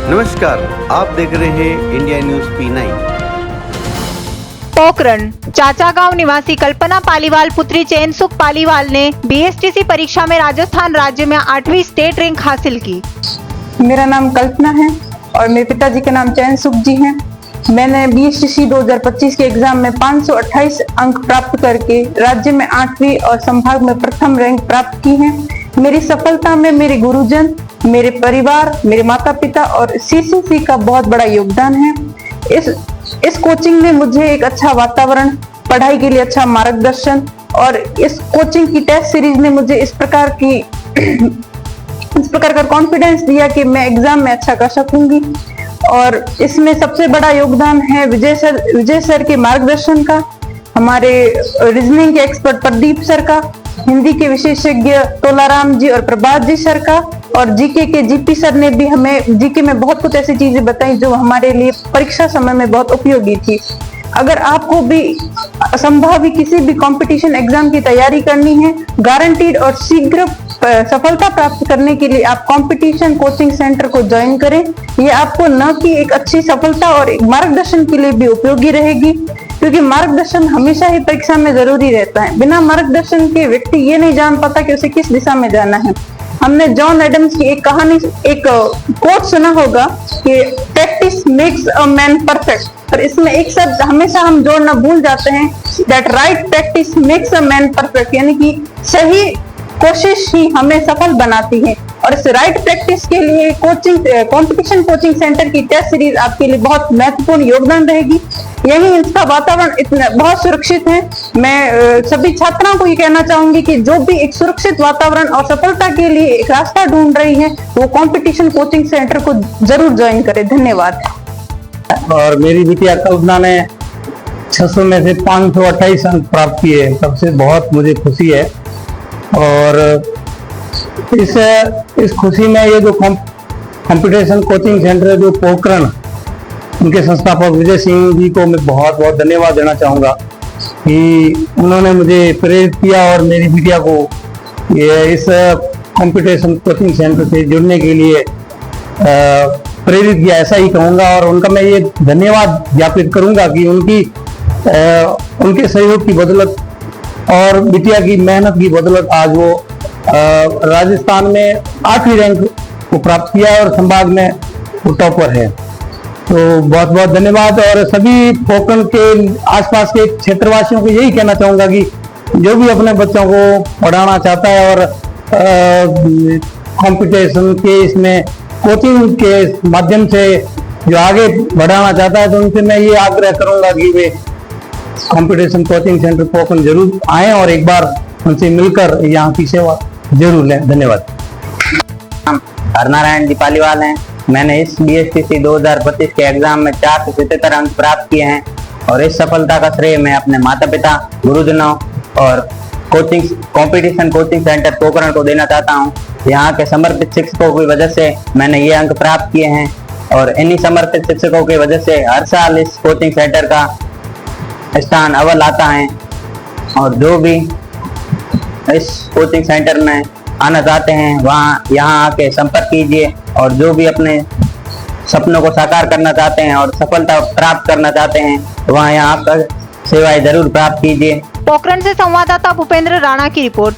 नमस्कार, आप देख रहे हैं इंडिया न्यूज P9। पोखरण चाचा गांव निवासी कल्पना पालीवाल पुत्री चैनसुख पालीवाल ने बीएसटीसी परीक्षा में राजस्थान राज्य में 8वीं स्टेट रैंक हासिल की। मेरा नाम कल्पना है और मेरे पिताजी का नाम चैनसुख जी हैं। मैंने बीएसटीसी 2025 के एग्जाम में 528 अंक प्राप्त करके राज्य में 8वीं और संभाग में प्रथम रैंक प्राप्त की है। मेरी सफलता में मेरे गुरुजन, मेरे परिवार, मेरे माता पिता और सीसीसी का बहुत बड़ा योगदान है। इस कोचिंग ने मुझे एक अच्छा वातावरण, पढ़ाई के लिए अच्छा मार्गदर्शन और इस कोचिंग की टेस्ट सीरीज ने मुझे इस प्रकार का कॉन्फिडेंस दिया कि मैं एग्जाम में अच्छा कर सकूंगी। और इसमें सबसे बड़ा योगदान है विजय सर के मार्गदर्शन का, हमारे रीजनिंग के एक्सपर्ट प्रदीप सर का, हिंदी के विशेषज्ञ तोलाराम जी और प्रभात जी सर का, और जीके के जीपी सर ने भी हमें जीके में बहुत कुछ ऐसी चीजें बताई जो हमारे लिए परीक्षा समय में बहुत उपयोगी थी। अगर आपको भी असंभव किसी भी कंपटीशन एग्जाम की तैयारी करनी है, गारंटीड और शीघ्र सफलता प्राप्त करने के लिए आप कंपटीशन कोचिंग सेंटर को ज्वाइन करें। ये आपको न कि एक अच्छी सफलता और एक मार्गदर्शन के लिए भी उपयोगी रहेगी, क्योंकि मार्गदर्शन हमेशा ही परीक्षा में जरूरी रहता है। बिना मार्गदर्शन के व्यक्ति ये नहीं जान पाता कि उसे किस दिशा में जाना है। हमने जॉन एडम्स की एक कहानी, एक कोट सुना होगा कि practice makes a man perfect, और इसमें एक शब्द हमेशा हम जोड़ना भूल जाते हैं, that right practice makes a man perfect, यानी कि सही कोशिश ही हमें सफल बनाती है। और इस राइट प्रैक्टिस के लिए कंपटीशन कोचिंग सेंटर की टेस्ट सीरीज आपके लिए बहुत महत्वपूर्ण योगदान रहेगी। यही इसका वातावरण इतना बहुत सुरक्षित है। मैं सभी छात्राओं को ये कहना चाहूंगी कि जो भी एक सुरक्षित वातावरण और सफलता के लिए एक रास्ता ढूंढ रही है, वो कंपटीशन कोचिंग सेंटर को जरूर ज्वाइन करें। धन्यवाद। और मेरी बिटिया कल्पना ने 600 में से 528 अंक प्राप्त किए, सबसे बहुत मुझे खुशी है। और इस खुशी में ये जो कंपटीशन कोचिंग सेंटर है जो पोखरण, उनके संस्थापक विजय सिंह जी को मैं बहुत बहुत धन्यवाद देना चाहूँगा कि उन्होंने मुझे प्रेरित किया और मेरी बिटिया को ये इस कंपटीशन कोचिंग सेंटर से जुड़ने के लिए प्रेरित किया, ऐसा ही कहूँगा। और उनका मैं ये धन्यवाद ज्ञापित करूँगा कि उनके सहयोग की बदौलत और बिटिया की मेहनत की बदौलत आज वो राजस्थान में 8वीं रैंक को प्राप्त किया और संभाग में वो टॉपर है। तो बहुत बहुत धन्यवाद। और सभी पोखरण के आसपास के क्षेत्रवासियों को यही कहना चाहूँगा कि जो भी अपने बच्चों को पढ़ाना चाहता है और कंपटीशन के इसमें कोचिंग के माध्यम से जो आगे बढ़ाना चाहता है, तो उनसे मैं ये आग्रह करूँगा कि वे कंपटीशन कोचिंग सेंटर पोखरण जरूर आए और एक बार उनसे मिलकर यहाँ की सेवा जरूर लें। धन्यवाद। हरनारायण जी पालीवाल हैं। मैंने इस बीएसटीसी 2025 के एग्जाम में 477 अंक प्राप्त किए हैं और इस सफलता का श्रेय मैं अपने माता पिता, गुरुजनों और कंपटीशन कोचिंग सेंटर पोखरण को देना चाहता हूं। यहाँ के समर्पित शिक्षकों की वजह से मैंने ये अंक प्राप्त किए हैं और इन्हीं समर्पित शिक्षकों की वजह से हर साल इस कोचिंग सेंटर का स्थान अव्वल आता है। और जो भी इस कोचिंग सेंटर में आना चाहते हैं वहाँ यहाँ आके संपर्क कीजिए, और जो भी अपने सपनों को साकार करना चाहते हैं और सफलता प्राप्त करना चाहते हैं वहाँ यहाँ आकर सेवाएं जरूर प्राप्त कीजिए। पोखरण से संवाददाता भूपेंद्र राणा की रिपोर्ट।